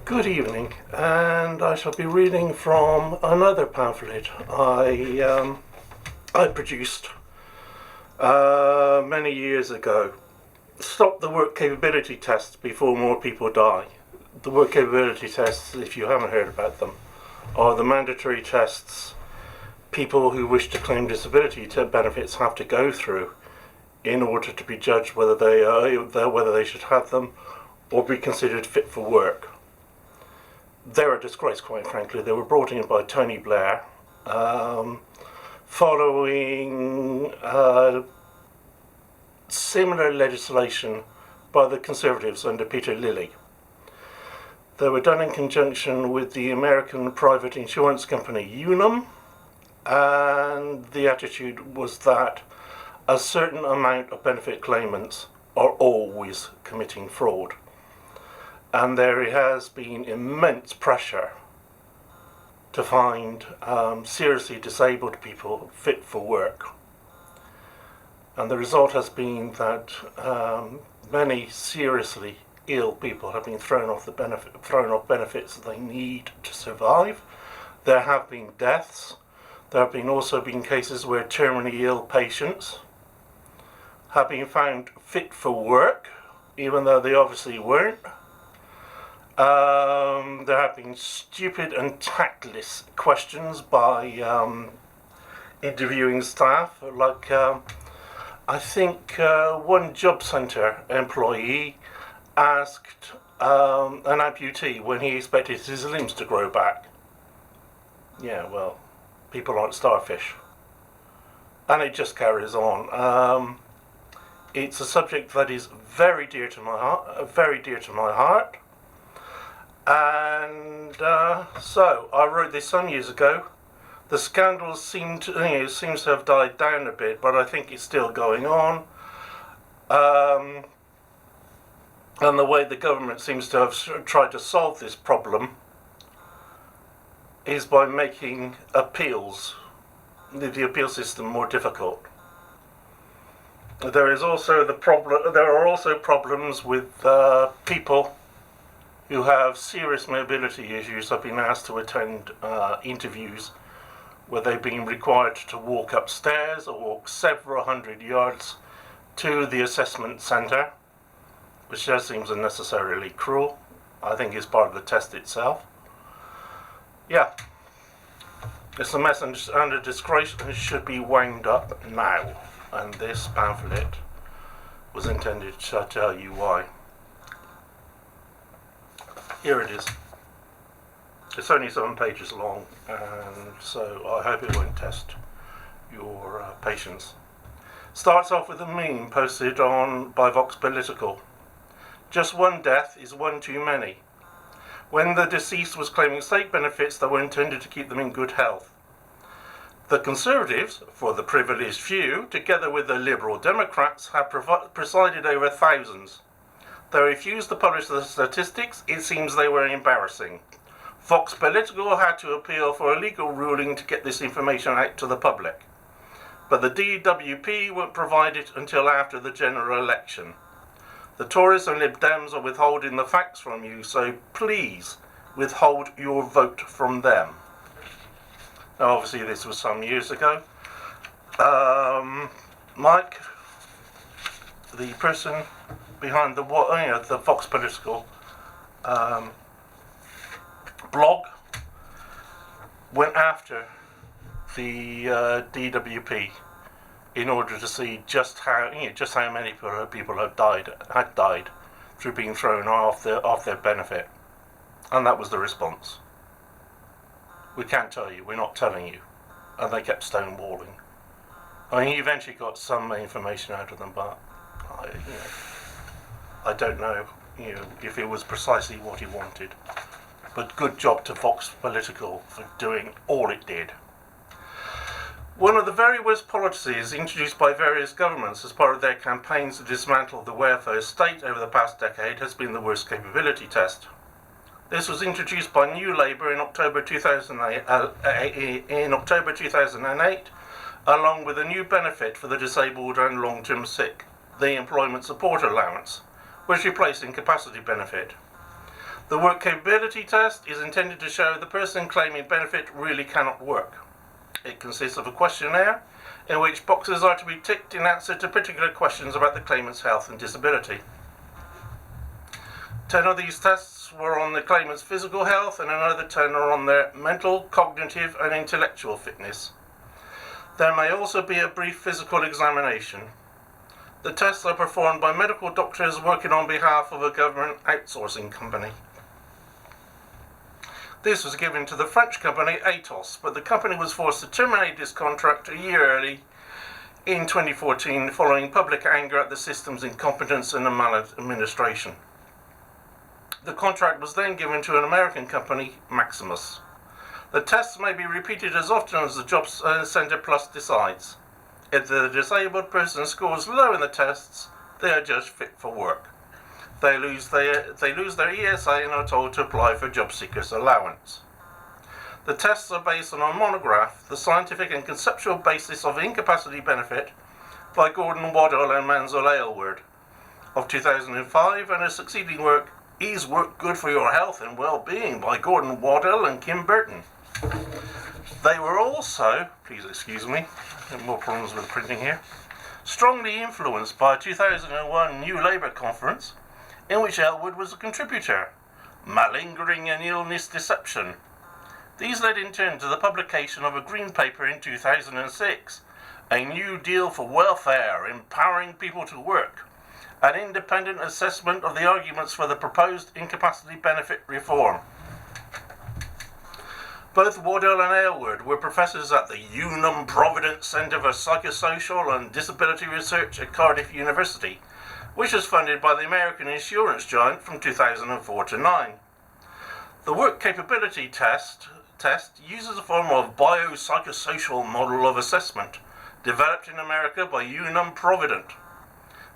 Good evening, and I shall be reading from another pamphlet I produced many years ago. Stop the work capability tests before more people die. The work capability tests, if you haven't heard about them, are the mandatory tests people who wish to claim disability benefits have to go through in order to be judged whether they should have them or be considered fit for work. They're a disgrace, quite frankly. They were brought in by Tony Blair following similar legislation by the Conservatives under Peter Lilly. They were done in conjunction with the American private insurance company Unum, and the attitude was that a certain amount of benefit claimants are always committing fraud. And there has been immense pressure to find seriously disabled people fit for work. And the result has been that many seriously ill people have been thrown off benefits that they need to survive. There have been deaths. There have also been cases where terminally ill patients have been found fit for work, even though they obviously weren't. There have been stupid and tactless questions by interviewing staff, like I think one job centre employee asked an amputee when he expected his limbs to grow back. Yeah, well, people aren't starfish. And it just carries on. It's a subject that is very dear to my heart. And so I wrote this some years ago. The scandal seems to have died down a bit, but I think it's still going on. And the way the government seems to have tried to solve this problem is by making appeals, the appeal system, more difficult. There are also problems with people who have serious mobility issues. Have been asked to attend interviews where they've been required to walk upstairs or walk several hundred yards to the assessment centre, which just seems unnecessarily cruel. I think it's part of the test itself. Yeah, it's a mess and a disgrace, and it should be wound up now. And this pamphlet was intended to tell you why. Here it is. It's only 7 pages long, and so I hope it won't test your patience. Starts off with a meme posted by Vox Political. Just one death is one too many. When the deceased was claiming state benefits that were intended to keep them in good health. The Conservatives, for the privileged few, together with the Liberal Democrats, have presided over thousands. They refused to publish the statistics. It seems they were embarrassing. Vox Political had to appeal for a legal ruling to get this information out to the public. But the DWP won't provide it until after the general election. The Tories and Lib Dems are withholding the facts from you, so please withhold your vote from them. Now, obviously, this was some years ago. Mike, the person behind the Vox Political blog, went after the DWP in order to see just how many people had died through being thrown off their benefit, and that was the response. We can't tell you. We're not telling you, and they kept stonewalling. I mean, he eventually got some information out of them, but I don't know, if it was precisely what he wanted. But good job to Vox Political for doing all it did. One of the very worst policies introduced by various governments as part of their campaigns to dismantle the welfare state over the past decade has been the worst capability test. This was introduced by New Labour in October 2008, along with a new benefit for the disabled and long-term sick, the Employment Support Allowance, which replaced incapacity benefit. The work capability test is intended to show the person claiming benefit really cannot work. It consists of a questionnaire in which boxes are to be ticked in answer to particular questions about the claimant's health and disability. 10 of these tests were on the claimant's physical health and another 10 are on their mental, cognitive and intellectual fitness. There may also be a brief physical examination. The tests are performed by medical doctors working on behalf of a government outsourcing company. This was given to the French company Atos, but the company was forced to terminate this contract a year early in 2014 following public anger at the system's incompetence and maladministration. The contract was then given to an American company, Maximus. The tests may be repeated as often as the Job Centre Plus decides. If the disabled person scores low in the tests, they are judged fit for work. They lose their ESA and are told to apply for job seekers allowance. The tests are based on a monograph, The Scientific and Conceptual Basis of Incapacity Benefit, by Gordon Waddell and Mansell Aylward, of 2005, and a succeeding work, Is Work Good for Your Health and Well-Being, by Gordon Waddell and Kim Burton. They were also, please excuse me, more problems with printing here, strongly influenced by a 2001 New Labour conference, in which Aylward was a contributor, Malingering and Illness Deception. These led in turn to the publication of a green paper in 2006, A New Deal for Welfare, Empowering People to Work, an independent assessment of the arguments for the proposed incapacity benefit reform. Both Waddell and Aylward were professors at the Unum Providence Centre for Psychosocial and Disability Research at Cardiff University, which was funded by the American insurance giant from 2004 to 9. The work capability test uses a form of biopsychosocial model of assessment, developed in America by Unum Provident.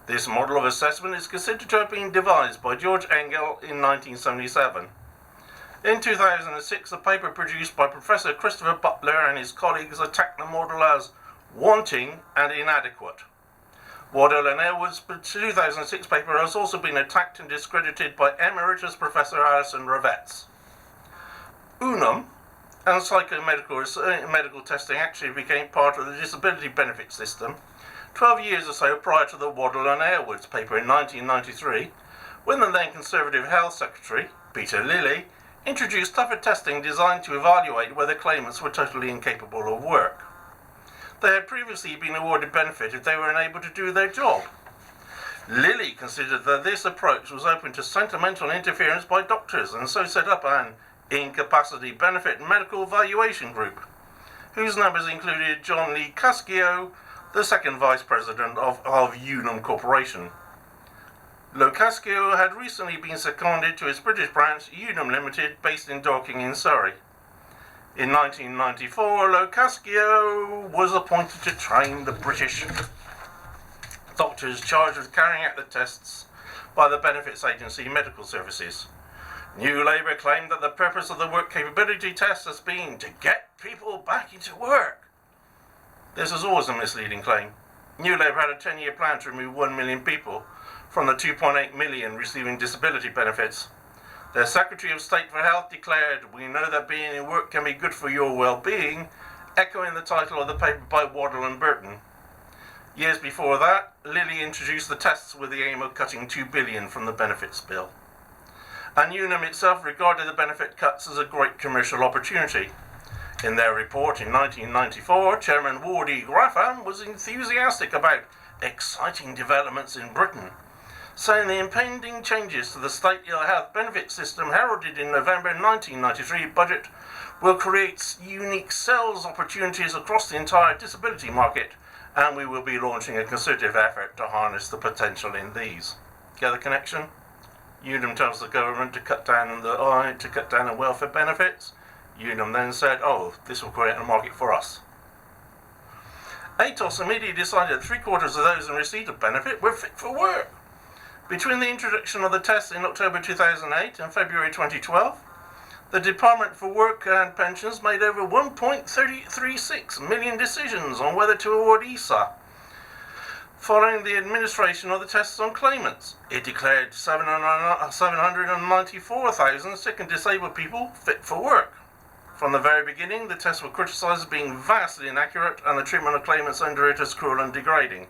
This model of assessment is considered to have been devised by George Engel in 1977. In 2006, a paper produced by Professor Christopher Butler and his colleagues attacked the model as wanting and inadequate. Waddell and Aylward's 2006 paper has also been attacked and discredited by Emeritus Professor Alison Ravetz. Unum and medical testing actually became part of the disability benefit system 12 years or so prior to the Waddell and Aylward's paper in 1993, when the then Conservative Health Secretary, Peter Lilly, introduced tougher testing designed to evaluate whether claimants were totally incapable of work. They had previously been awarded benefit if they were unable to do their job. Lilly considered that this approach was open to sentimental interference by doctors and so set up an incapacity benefit medical valuation group, whose members included John Lee Cascio, the second vice president of Unum Corporation. Locascio had recently been seconded to its British branch, Unum Limited, based in Dorking in Surrey. In 1994, Locascio was appointed to train the British doctors charged with carrying out the tests by the Benefits Agency Medical Services. New Labour claimed that the purpose of the work capability test has been to get people back into work. This was always a misleading claim. New Labour had a 10-year plan to remove 1 million people from the 2.8 million receiving disability benefits. Their Secretary of State for Health declared, "We know that being in work can be good for your well-being," echoing the title of the paper by Waddell and Burton. Years before that, Lilly introduced the tests with the aim of cutting $2 billion from the benefits bill. And Unum itself regarded the benefit cuts as a great commercial opportunity. In their report in 1994, Chairman Ward E. Graffam was enthusiastic about exciting developments in Britain, saying the impending changes to the state ill health benefit system heralded in November 1993 budget will create unique sales opportunities across the entire disability market, and we will be launching a concerted effort to harness the potential in these. Get the connection? Unum tells the government to cut down on welfare benefits. Unum then said, "Oh, this will create a market for us." Atos immediately decided that 3/4 of those in receipt of benefit were fit for work. Between the introduction of the test in October 2008 and February 2012, the Department for Work and Pensions made over 1.36 million decisions on whether to award ESA. Following the administration of the tests on claimants, it declared 794,000 sick and disabled people fit for work. From the very beginning, the tests were criticised as being vastly inaccurate and the treatment of claimants under it as cruel and degrading.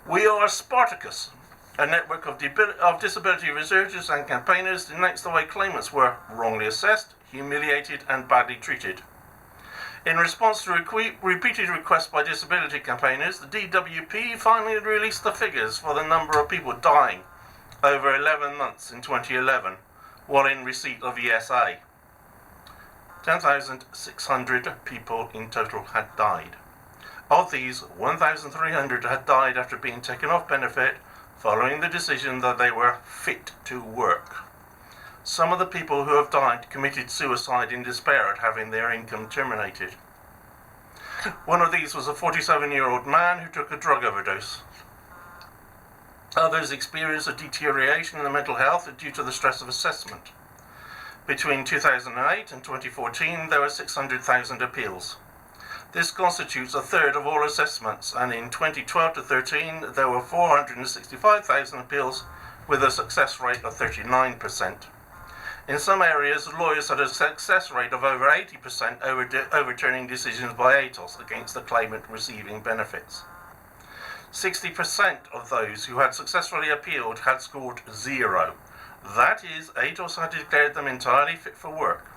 We are Spartacus, a network of disability researchers and campaigners, denounced the way claimants were wrongly assessed, humiliated and badly treated. In response to repeated requests by disability campaigners, the DWP finally released the figures for the number of people dying over 11 months in 2011 while in receipt of ESA. 10,600 people in total had died. Of these, 1,300 had died after being taken off benefit following the decision that they were fit to work. Some of the people who have died committed suicide in despair at having their income terminated. One of these was a 47-year-old man who took a drug overdose. Others experienced a deterioration in their mental health due to the stress of assessment. Between 2008 and 2014, there were 600,000 appeals. This constitutes a third of all assessments, and in 2012 to 13, there were 465,000 appeals with a success rate of 39%. In some areas, lawyers had a success rate of over 80% overturning decisions by ATOS against the claimant receiving benefits. 60% of those who had successfully appealed had scored 0. That is, ATOS had declared them entirely fit for work.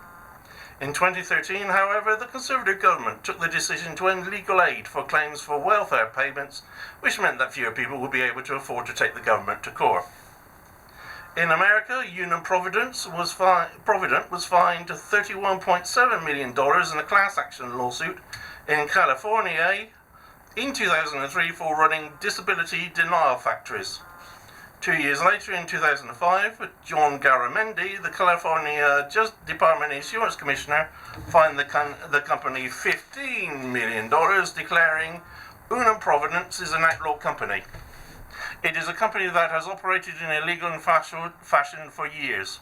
In 2013, however, the Conservative government took the decision to end legal aid for claims for welfare payments, which meant that fewer people would be able to afford to take the government to court. In America, Unum Provident was fined $31.7 million in a class action lawsuit in California in 2003 for running disability denial factories. 2 years later, in 2005, John Garamendi, the California Department Insurance Commissioner, fined the company $15 million, declaring Unum Provident is an outlaw company. It is a company that has operated in illegal fashion for years.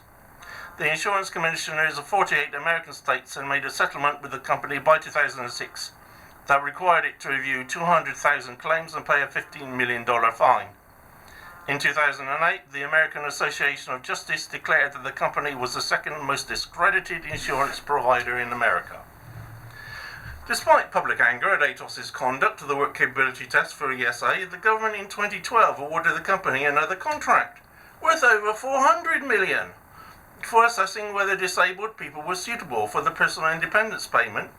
The insurance commissioners of 48 American states had made a settlement with the company by 2006 that required it to review 200,000 claims and pay a $15 million fine. In 2008, the American Association of Justice declared that the company was the second most discredited insurance provider in America. Despite public anger at ATOS's conduct of the work capability test for ESA, the government in 2012 awarded the company another contract, worth over $400 million, for assessing whether disabled people were suitable for the personal independence payment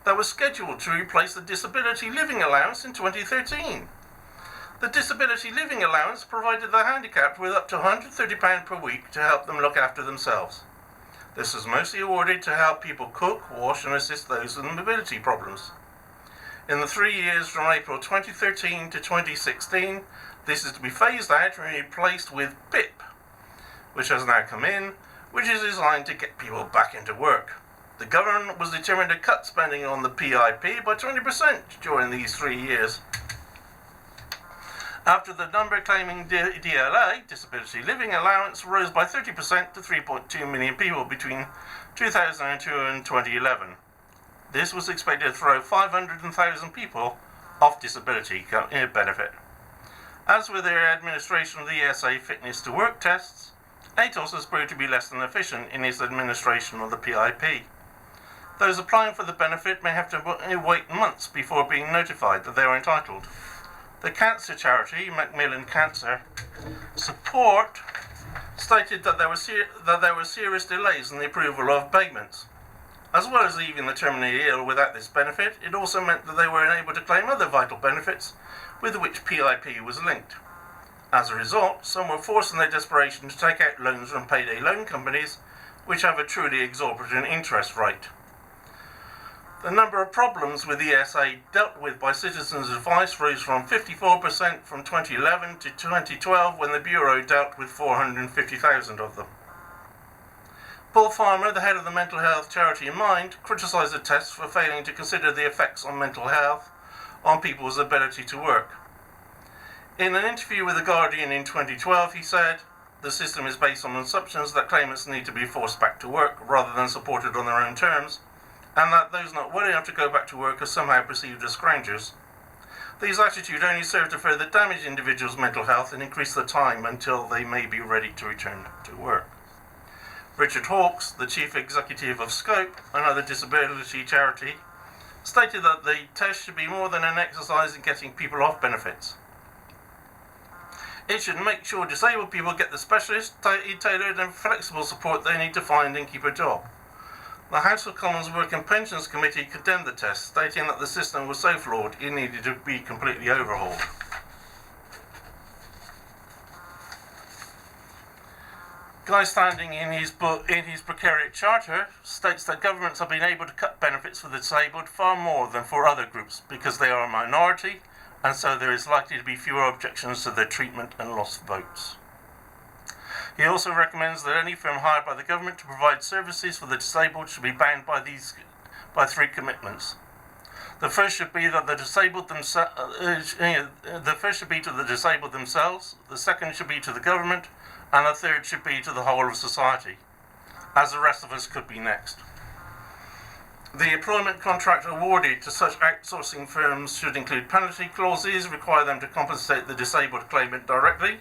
that was scheduled to replace the disability living allowance in 2013. The disability living allowance provided the handicapped with up to £130 per week to help them look after themselves. This was mostly awarded to help people cook, wash and assist those with mobility problems. In the 3 years from April 2013 to 2016, this is to be phased out and replaced with PIP, which has now come in, which is designed to get people back into work. The government was determined to cut spending on the PIP by 20% during these 3 years. After the number claiming DLA, Disability Living Allowance, rose by 30% to 3.2 million people between 2002 and 2011. This was expected to throw 500,000 people off disability benefit. As with their administration of the ESA fitness to work tests, ATOS has proved to be less than efficient in its administration of the PIP. Those applying for the benefit may have to wait months before being notified that they are entitled. The cancer charity, Macmillan Cancer Support, stated that there were serious delays in the approval of payments. As well as leaving the terminally ill without this benefit, it also meant that they were unable to claim other vital benefits with which PIP was linked. As a result, some were forced in their desperation to take out loans from payday loan companies, which have a truly exorbitant interest rate. The number of problems with ESA dealt with by Citizens Advice rose from 54% from 2011 to 2012, when the Bureau dealt with 450,000 of them. Paul Farmer, the head of the mental health charity Mind, criticised the test for failing to consider the effects on mental health on people's ability to work. In an interview with The Guardian in 2012, he said, "The system is based on assumptions that claimants need to be forced back to work rather than supported on their own terms, and that those not well enough to go back to work are somehow perceived as scroungers. These attitudes only serve to further damage individuals' mental health and increase the time until they may be ready to return to work. Richard Hawkes, the chief executive of Scope, another disability charity, stated that the test should be more than an exercise in getting people off benefits. It should make sure disabled people get the specialist, tailored and flexible support they need to find and keep a job. The House of Commons Work and Pensions Committee condemned the test, stating that the system was so flawed it needed to be completely overhauled. Guy Standing, in his Precariat Charter, states that governments have been able to cut benefits for the disabled far more than for other groups because they are a minority, and so there is likely to be fewer objections to their treatment and lost votes. He also recommends that any firm hired by the government to provide services for the disabled should be bound by three commitments. The first should be to the disabled themselves. The second should be to the government, and the third should be to the whole of society, as the rest of us could be next. The employment contract awarded to such outsourcing firms should include penalty clauses, require them to compensate the disabled claimant directly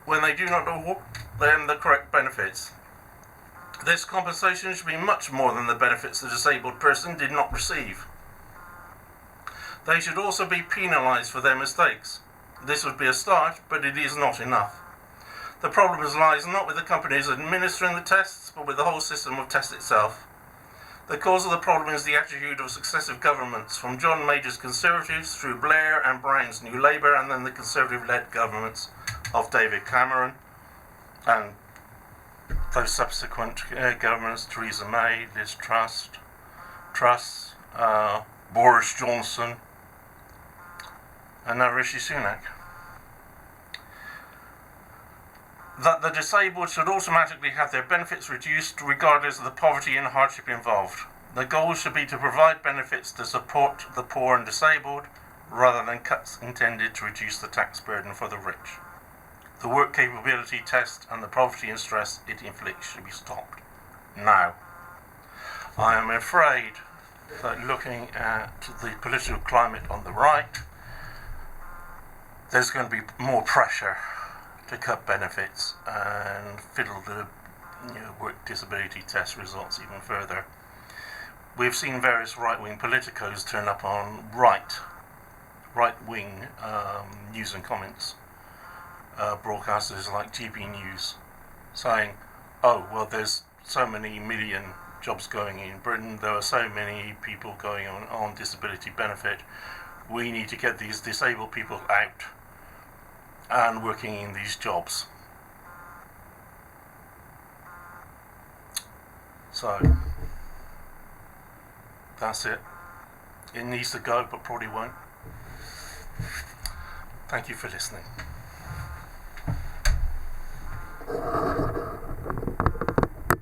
when they do not award them the correct benefits. This compensation should be much more than the benefits the disabled person did not receive. They should also be penalised for their mistakes. This would be a start, but it is not enough. The problem lies not with the companies administering the tests, but with the whole system of tests itself. The cause of the problem is the attitude of successive governments, from John Major's Conservatives through Blair and Brown's New Labour, and then the Conservative-led governments of David Cameron, and those subsequent governments, Theresa May, Liz Truss, Boris Johnson, and now Rishi Sunak. That the disabled should automatically have their benefits reduced regardless of the poverty and hardship involved. The goal should be to provide benefits to support the poor and disabled, rather than cuts intended to reduce the tax burden for the rich. The work capability test and the poverty and stress it inflicts should be stopped now. I am afraid that looking at the political climate on the right, there's going to be more pressure to cut benefits and fiddle the work disability test results even further. We've seen various right-wing politicos turn up on right-wing news and comments broadcasters like GB News saying, oh, well, there's so many million jobs going in Britain, there are so many people going on disability benefit, we need to get these disabled people out and working in these jobs. So that's it. It needs to go, but probably won't. Thank you for listening.